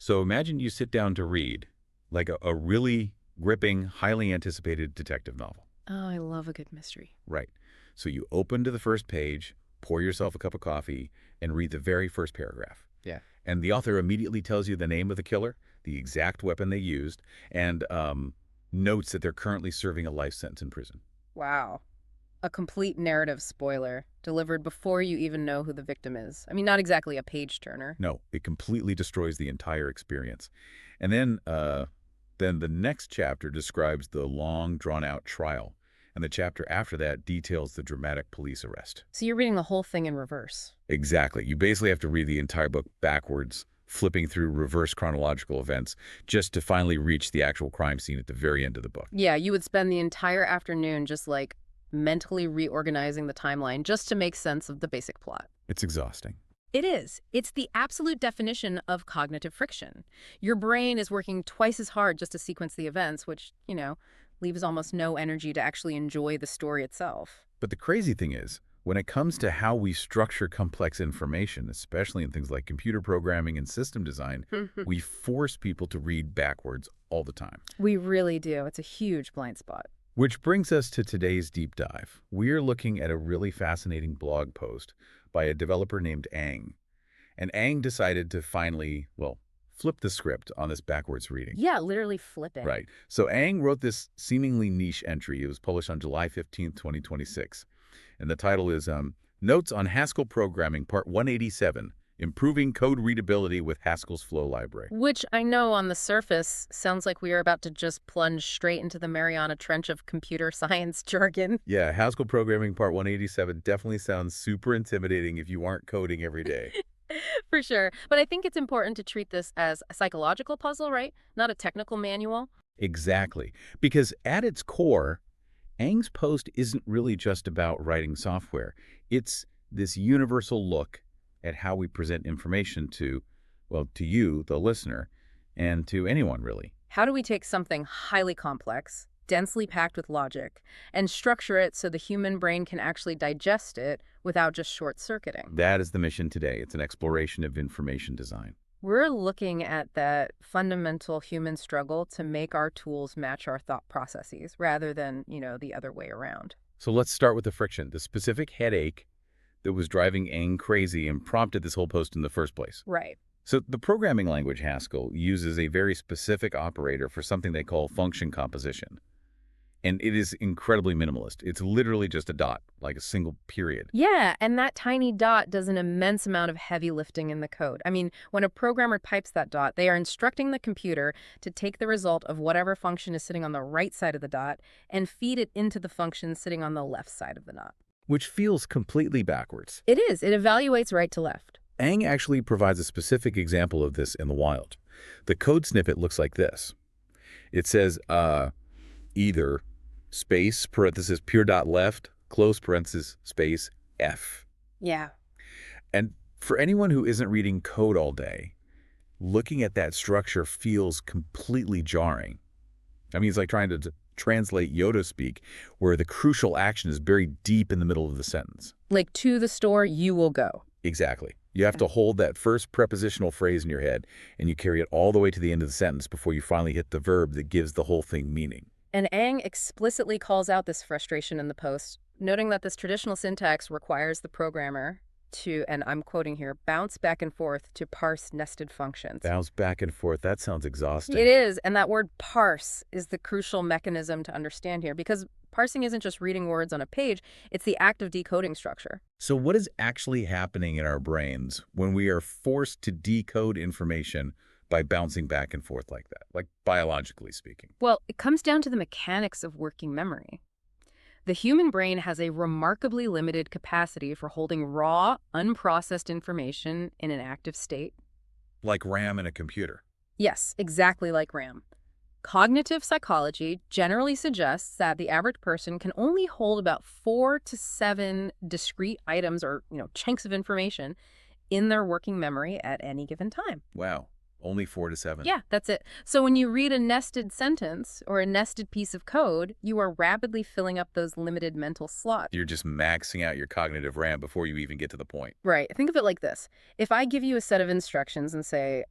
So imagine you sit down to read, like a really gripping, highly anticipated detective novel. Oh, I love a good mystery. Right. So you open to the first page, pour yourself a cup of coffee, and read the very first paragraph. Yeah. And the author immediately tells you the name of the killer, the exact weapon they used, and notes that they're currently serving a life sentence in prison. Wow. A complete narrative spoiler delivered before you even know who the victim is. I mean, not exactly a page turner. No, it completely destroys the entire experience. And then the next chapter describes the long, drawn-out trial, and the chapter after that details the dramatic police arrest. So you're reading the whole thing in reverse. Exactly. You basically have to read the entire book backwards, flipping through reverse chronological events, just to finally reach the actual crime scene at the very end of the book. Yeah, you would spend the entire afternoon just like mentally reorganizing the timeline just to make sense of the basic plot. It's exhausting. It is. It's the absolute definition of cognitive friction. Your brain is working twice as hard just to sequence the events, which, leaves almost no energy to actually enjoy the story itself. But the crazy thing is, when it comes to how we structure complex information, especially in things like computer programming and system design, we force people to read backwards all the time. We really do. It's a huge blind spot. Which brings us to today's deep dive. We're looking at a really fascinating blog post by a developer named Ang. And Ang decided to finally, flip the script on this backwards reading. Yeah, literally flip it. Right. So Ang wrote this seemingly niche entry. It was published on July 15th, 2026. And the title is Notes-on-Haskell-Programming, Part 187, Improving Code Readability with Haskell's Flow Library. Which I know on the surface sounds like we are about to just plunge straight into the Mariana Trench of computer science jargon. Yeah, Haskell Programming Part 187 definitely sounds super intimidating if you aren't coding every day. For sure. But I think it's important to treat this as a psychological puzzle, right? Not a technical manual. Exactly. Because at its core, Ang's post isn't really just about writing software. It's this universal look at how we present information to you, the listener, and to anyone, really. How do we take something highly complex, densely packed with logic, and structure it so the human brain can actually digest it without just short-circuiting? That is the mission today. It's an exploration of information design. We're looking at that fundamental human struggle to make our tools match our thought processes rather than, the other way around. So let's start with the friction, the specific headache that was driving Ang crazy and prompted this whole post in the first place. Right. So the programming language Haskell uses a very specific operator for something they call function composition. And it is incredibly minimalist. It's literally just a dot, like a single period. Yeah, and that tiny dot does an immense amount of heavy lifting in the code. I mean, when a programmer types that dot, they are instructing the computer to take the result of whatever function is sitting on the right side of the dot and feed it into the function sitting on the left side of the dot. Which feels completely backwards. It is. It evaluates right to left. Ang actually provides a specific example of this in the wild. The code snippet looks like this. It says, either space, parenthesis, pure dot left, close parenthesis, space, F. Yeah. And for anyone who isn't reading code all day, looking at that structure feels completely jarring. I mean, it's like trying to translate Yoda speak, where the crucial action is buried deep in the middle of the sentence. Like, to the store you will go. Exactly. You have to hold that first prepositional phrase in your head, and you carry it all the way to the end of the sentence before you finally hit the verb that gives the whole thing meaning. And Ang explicitly calls out this frustration in the post, noting that this traditional syntax requires the programmer to, and I'm quoting here, bounce back and forth to parse nested functions. Bounce back and forth. That sounds exhausting. It is, and that word parse is the crucial mechanism to understand here, because parsing isn't just reading words on a page, it's the act of decoding structure. So what is actually happening in our brains when we are forced to decode information by bouncing back and forth like that, like biologically speaking? Well, it comes down to the mechanics of working memory. The human brain has a remarkably limited capacity for holding raw, unprocessed information in an active state. Like RAM in a computer. Yes, exactly like RAM. Cognitive psychology generally suggests that the average person can only hold about 4 to 7 discrete items or, chunks of information in their working memory at any given time. Wow. Only 4 to 7. Yeah, that's it. So when you read a nested sentence or a nested piece of code, you are rapidly filling up those limited mental slots. You're just maxing out your cognitive RAM before you even get to the point. Right. Think of it like this. If I give you a set of instructions and say,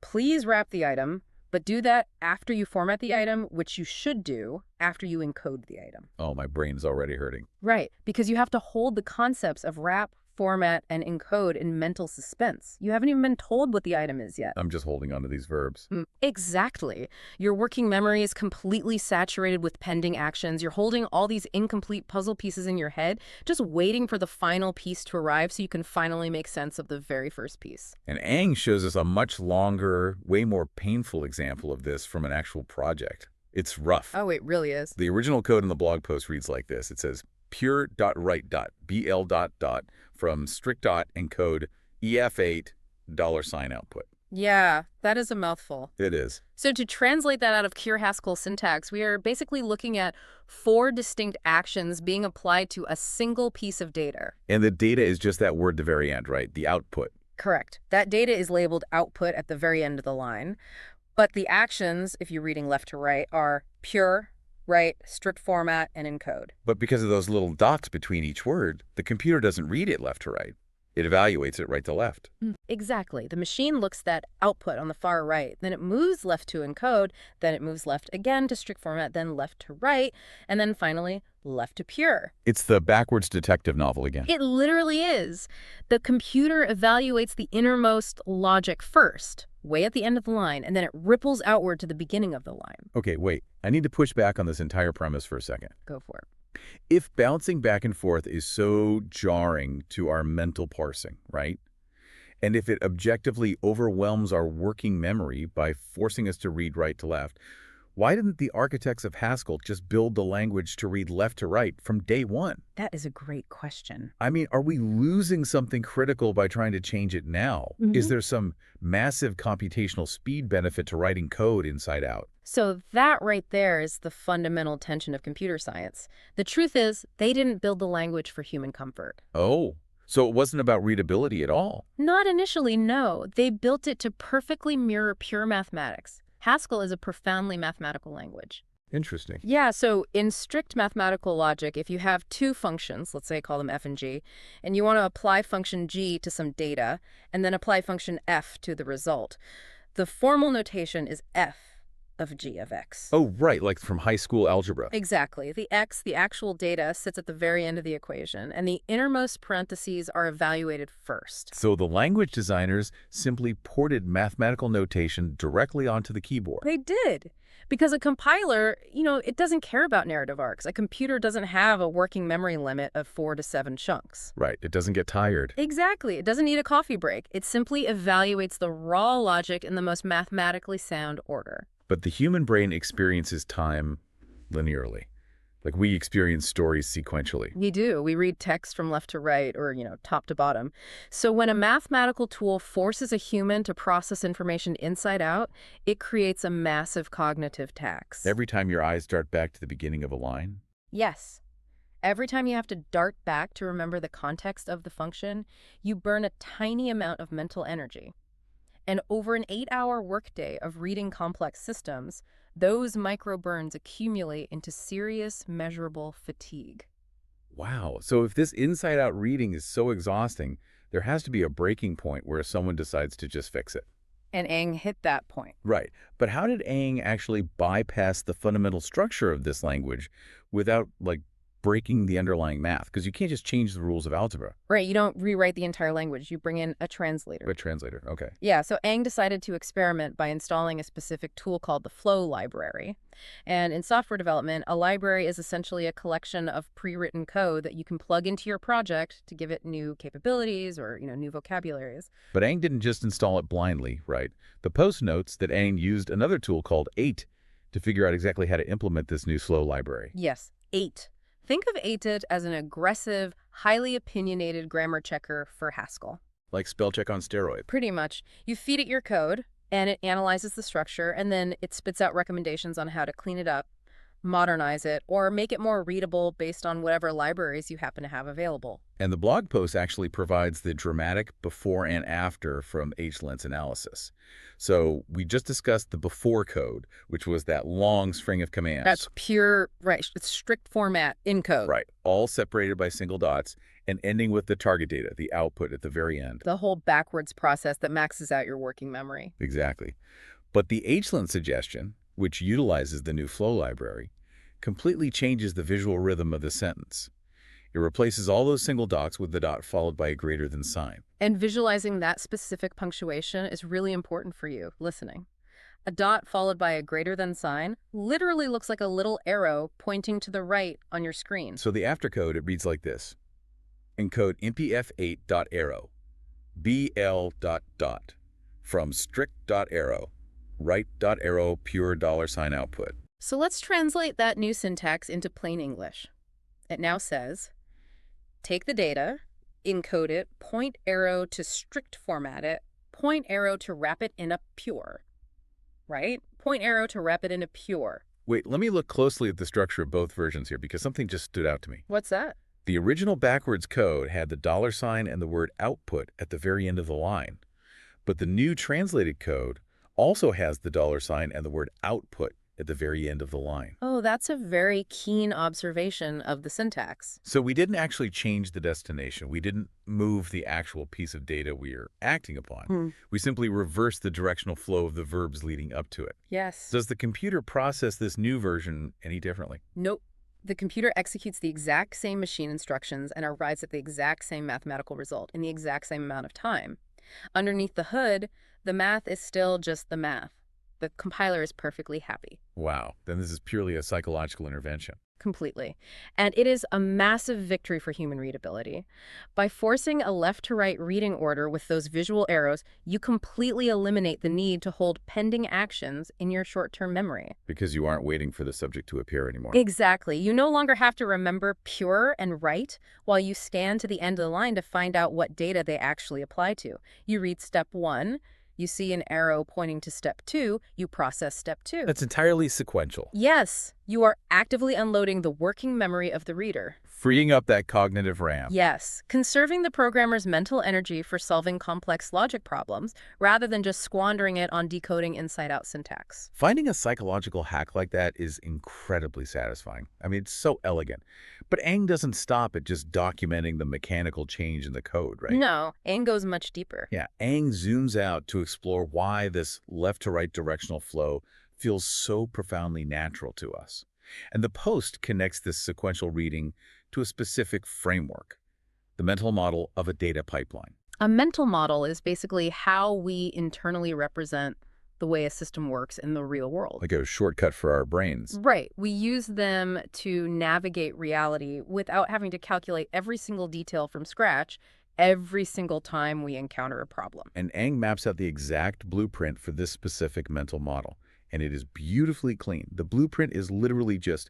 Please wrap the item, but do that after you format the item, which you should do after you encode the item. Oh, my brain's already hurting. Right, because you have to hold the concepts of wrap, format, and encode in mental suspense. You haven't even been told what the item is yet. I'm just holding on to these verbs. Exactly. Your working memory is completely saturated with pending actions. You're holding all these incomplete puzzle pieces in your head, just waiting for the final piece to arrive so you can finally make sense of the very first piece. And Aang shows us a much longer, way more painful example of this from an actual project. It's rough. Oh, it really is. The original code in the blog post reads like this. It says pure.write.bl. From strict dot encode EF8 $sign output. Yeah, that is a mouthful. It is. So to translate that out of pure Haskell syntax, we are basically looking at 4 distinct actions being applied to a single piece of data. And the data is just that word at the very end, right? The output. Correct. That data is labeled output at the very end of the line. But the actions, if you're reading left to right, are pure, write, strict format, and encode. But because of those little dots between each word, the computer doesn't read it left to right. It evaluates it right to left. Exactly. The machine looks at output on the far right, then it moves left to encode, then it moves left again to strict format, then left to right, and then finally left to pure. It's the backwards detective novel again. It literally is. The computer evaluates the innermost logic first, way at the end of the line, and then it ripples outward to the beginning of the line. Okay, wait. I need to push back on this entire premise for a second. Go for it. If bouncing back and forth is so jarring to our mental parsing, right? And if it objectively overwhelms our working memory by forcing us to read right to left, why didn't the architects of Haskell just build the language to read left to right from day one? That is a great question. I mean, are we losing something critical by trying to change it now? Is there some massive computational speed benefit to writing code inside out? So that right there is the fundamental tension of computer science. The truth is, they didn't build the language for human comfort. Oh, so it wasn't about readability at all? Not initially, no. They built it to perfectly mirror pure mathematics. Haskell is a profoundly mathematical language. Interesting. Yeah, so in strict mathematical logic, if you have 2 functions, let's say call them f and g, and you want to apply function g to some data, and then apply function f to the result, the formal notation is f of g of x. Oh, right, like from high school algebra. Exactly. The x, the actual data, sits at the very end of the equation, and the innermost parentheses are evaluated first. So the language designers simply ported mathematical notation directly onto the keyboard. They did. Because a compiler, it doesn't care about narrative arcs. A computer doesn't have a working memory limit of 4 to 7 chunks. Right, it doesn't get tired. Exactly. It doesn't need a coffee break. It simply evaluates the raw logic in the most mathematically sound order. But the human brain experiences time linearly. Like we experience stories sequentially. We do. We read text from left to right or, top to bottom. So when a mathematical tool forces a human to process information inside out, it creates a massive cognitive tax. Every time your eyes dart back to the beginning of a line? Yes. Every time you have to dart back to remember the context of the function, you burn a tiny amount of mental energy. And over an 8-hour workday of reading complex systems, those microburns accumulate into serious, measurable fatigue. Wow. So if this inside-out reading is so exhausting, there has to be a breaking point where someone decides to just fix it. And Aang hit that point. Right. But how did Aang actually bypass the fundamental structure of this language without, breaking the underlying math? Because you can't just change the rules of algebra. Right, you don't rewrite the entire language. You bring in a translator. A translator, okay. Yeah, so Aang decided to experiment by installing a specific tool called the Flow library. And in software development, a library is essentially a collection of pre-written code that you can plug into your project to give it new capabilities or, new vocabularies. But Aang didn't just install it blindly, right? The post notes that Aang used another tool called 8 to figure out exactly how to implement this new Flow library. Yes, 8. Think of 8 as an aggressive, highly opinionated grammar checker for Haskell. Like spell check on steroid. Pretty much. You feed it your code, and it analyzes the structure, and then it spits out recommendations on how to clean it up. modernize it, or make it more readable based on whatever libraries you happen to have available. And the blog post actually provides the dramatic before and after from H-lens analysis. So we just discussed the before code, which was that long string of commands. That's pure, right, it's strict format in code. Right, all separated by single dots and ending with the target data, the output at the very end. The whole backwards process that maxes out your working memory. Exactly. But the H-lens suggestion, which utilizes the new flow library, completely changes the visual rhythm of the sentence. It replaces all those single dots with the dot followed by a greater than sign. And visualizing that specific punctuation is really important for you listening. A dot followed by a greater than sign literally looks like a little arrow pointing to the right on your screen. So the aftercode, it reads like this. Encode impf8.arrow, bl ... from strict.arrow, right.arrow pure $sign output. So let's translate that new syntax into plain English. It now says, take the data, encode it, point arrow to strict format it, point arrow to wrap it in a pure. Right? Point arrow to wrap it in a pure. Wait, let me look closely at the structure of both versions here because something just stood out to me. What's that? The original backwards code had the $sign and the word output at the very end of the line. But the new translated code also has the $sign and the word output at the very end of the line. Oh, that's a very keen observation of the syntax. So we didn't actually change the destination. We didn't move the actual piece of data we are acting upon. We simply reversed the directional flow of the verbs leading up to it. Yes. Does the computer process this new version any differently? Nope. The computer executes the exact same machine instructions and arrives at the exact same mathematical result in the exact same amount of time. Underneath the hood, the math is still just the math. The compiler is perfectly happy. Wow, then this is purely a psychological intervention. Completely. And it is a massive victory for human readability. By forcing a left-to-right reading order with those visual arrows, you completely eliminate the need to hold pending actions in your short-term memory. Because you aren't waiting for the subject to appear anymore. Exactly. You no longer have to remember pure and right while you scan to the end of the line to find out what data they actually apply to. You read step 1. You see an arrow pointing to step 2, you process step 2. That's entirely sequential. Yes, you are actively unloading the working memory of the reader. Freeing up that cognitive RAM. Yes, conserving the programmer's mental energy for solving complex logic problems rather than just squandering it on decoding inside-out syntax. Finding a psychological hack like that is incredibly satisfying. I mean, it's so elegant. But Aang doesn't stop at just documenting the mechanical change in the code, right? No, Aang goes much deeper. Yeah, Aang zooms out to explore why this left-to-right directional flow feels so profoundly natural to us. And the post connects this sequential reading to a specific framework, the mental model of a data pipeline. A mental model is basically how we internally represent the way a system works in the real world. Like a shortcut for our brains. Right. We use them to navigate reality without having to calculate every single detail from scratch every single time we encounter a problem. And Aang maps out the exact blueprint for this specific mental model. And it is beautifully clean. The blueprint is literally just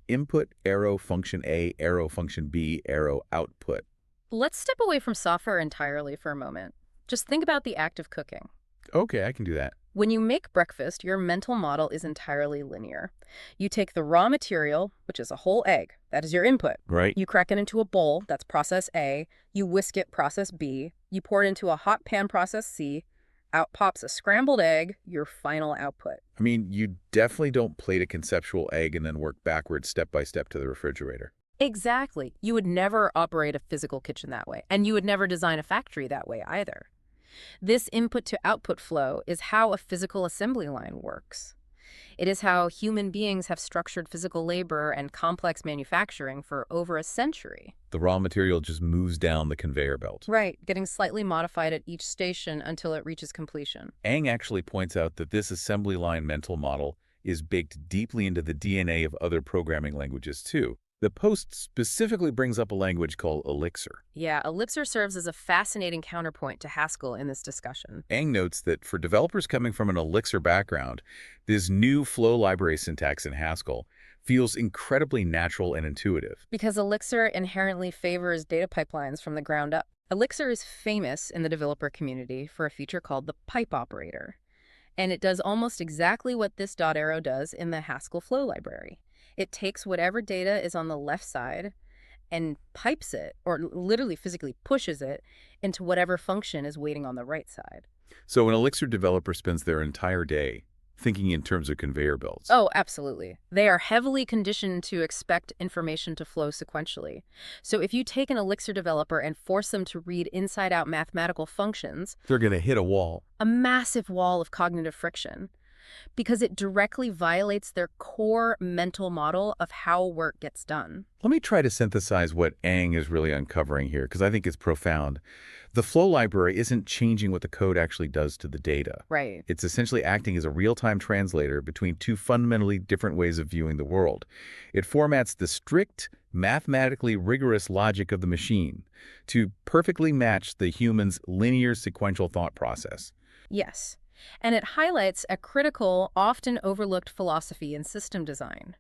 input, arrow, function A, arrow, function B, arrow, output. Let's step away from software entirely for a moment. Just think about the act of cooking. Okay, I can do that. When you make breakfast, your mental model is entirely linear. You take the raw material, which is a whole egg. That is your input. Right. You crack it into a bowl. That's process A. You whisk it, process B. You pour it into a hot pan, process C. Out pops a scrambled egg, your final output. I mean, you definitely don't plate a conceptual egg and then work backwards step by step to the refrigerator. Exactly. You would never operate a physical kitchen that way, and you would never design a factory that way either. This input to output flow is how a physical assembly line works. It is how human beings have structured physical labor and complex manufacturing for over a century. The raw material just moves down the conveyor belt. Right, getting slightly modified at each station until it reaches completion. Aang actually points out that this assembly line mental model is baked deeply into the DNA of other programming languages too. The post specifically brings up a language called Elixir. Yeah, Elixir serves as a fascinating counterpoint to Haskell in this discussion. Aang notes that for developers coming from an Elixir background, this new flow library syntax in Haskell feels incredibly natural and intuitive. Because Elixir inherently favors data pipelines from the ground up. Elixir is famous in the developer community for a feature called the pipe operator. And it does almost exactly what this dot arrow does in the Haskell flow library. It takes whatever data is on the left side and pipes it, or literally physically pushes it, into whatever function is waiting on the right side. So an Elixir developer spends their entire day thinking in terms of conveyor belts. Oh, absolutely. They are heavily conditioned to expect information to flow sequentially. So if you take an Elixir developer and force them to read inside-out mathematical functions, They're going to hit a wall. a massive wall of cognitive friction, because it directly violates their core mental model of how work gets done. Let me try to synthesize what Ang is really uncovering here, because I think it's profound. The flow library isn't changing what the code actually does to the data. Right. It's essentially acting as a real-time translator between two fundamentally different ways of viewing the world. It formats the strict, mathematically rigorous logic of the machine to perfectly match the human's linear sequential thought process. Yes. And it highlights a critical, often overlooked philosophy in system design.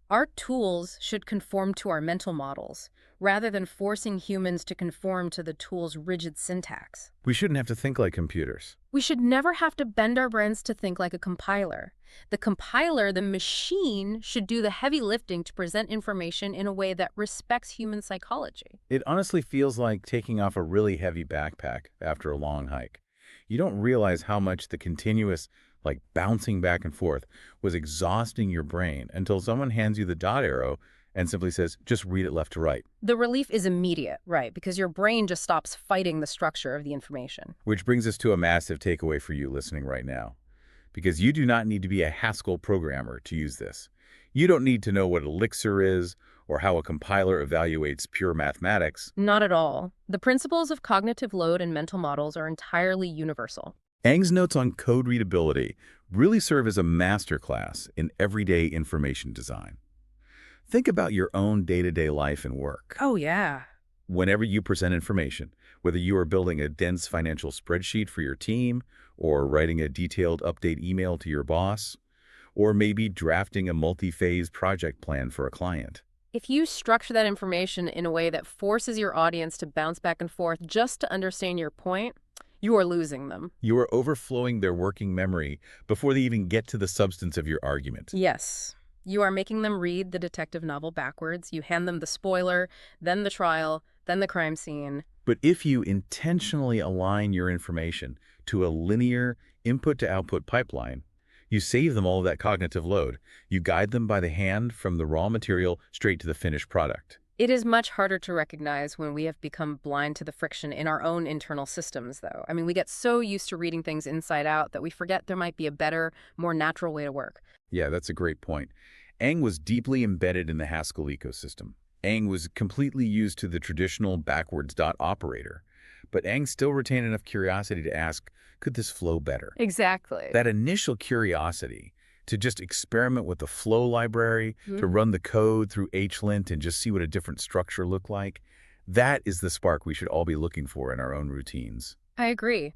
Our tools should conform to our mental models, rather than forcing humans to conform to the tool's rigid syntax. We shouldn't have to think like computers. We should never have to bend our brains to think like a compiler. The compiler, the machine, should do the heavy lifting to present information in a way that respects human psychology. It honestly feels like taking off a really heavy backpack after a long hike. You don't realize how much the continuous, bouncing back and forth was exhausting your brain until someone hands you the dot arrow and simply says, just read it left to right. The relief is immediate, right, because your brain just stops fighting the structure of the information. Which brings us to a massive takeaway for you listening right now. Because you do not need to be a Haskell programmer to use this. You don't need to know what Elixir is or how a compiler evaluates pure mathematics. Not at all. The principles of cognitive load and mental models are entirely universal. Ang's notes on code readability really serve as a masterclass in everyday information design. Think about your own day-to-day life and work. Oh, yeah. Whenever you present information, whether you are building a dense financial spreadsheet for your team, or writing a detailed update email to your boss, or maybe drafting a multi-phase project plan for a client. If you structure that information in a way that forces your audience to bounce back and forth just to understand your point, you are losing them. You are overflowing their working memory before they even get to the substance of your argument. Yes. You are making them read the detective novel backwards. You hand them the spoiler, then the trial, then the crime scene. But if you intentionally align your information to a linear input-to-output pipeline, you save them all of that cognitive load. You guide them by the hand from the raw material straight to the finished product. It is much harder to recognize when we have become blind to the friction in our own internal systems, though. I mean, we get so used to reading things inside out that we forget there might be a better, more natural way to work. Yeah, that's a great point. Ang was deeply embedded in the Haskell ecosystem. Ang was completely used to the traditional backwards dot operator. But Ang still retained enough curiosity to ask, could this flow better? Exactly. That initial curiosity to just experiment with the flow library, to run the code through HLint and just see what a different structure looked like, that is the spark we should all be looking for in our own routines. I agree.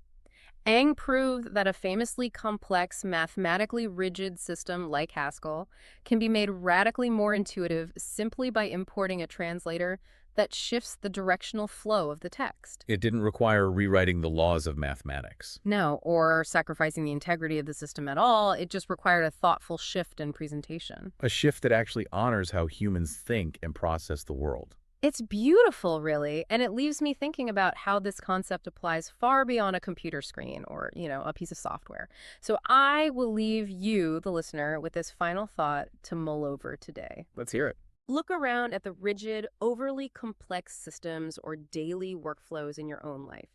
Ang proved that a famously complex, mathematically rigid system like Haskell can be made radically more intuitive simply by importing a translator that shifts the directional flow of the text. It didn't require rewriting the laws of mathematics. No, or sacrificing the integrity of the system at all. It just required a thoughtful shift in presentation. A shift that actually honors how humans think and process the world. It's beautiful, really, and it leaves me thinking about how this concept applies far beyond a computer screen or, a piece of software. So I will leave you, the listener, with this final thought to mull over today. Let's hear it. Look around at the rigid, overly complex systems or daily workflows in your own life.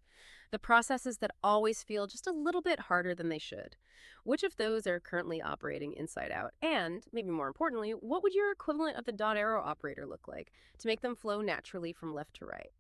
The processes that always feel just a little bit harder than they should. Which of those are currently operating inside out? And, maybe more importantly, what would your equivalent of the dot arrow operator look like to make them flow naturally from left to right?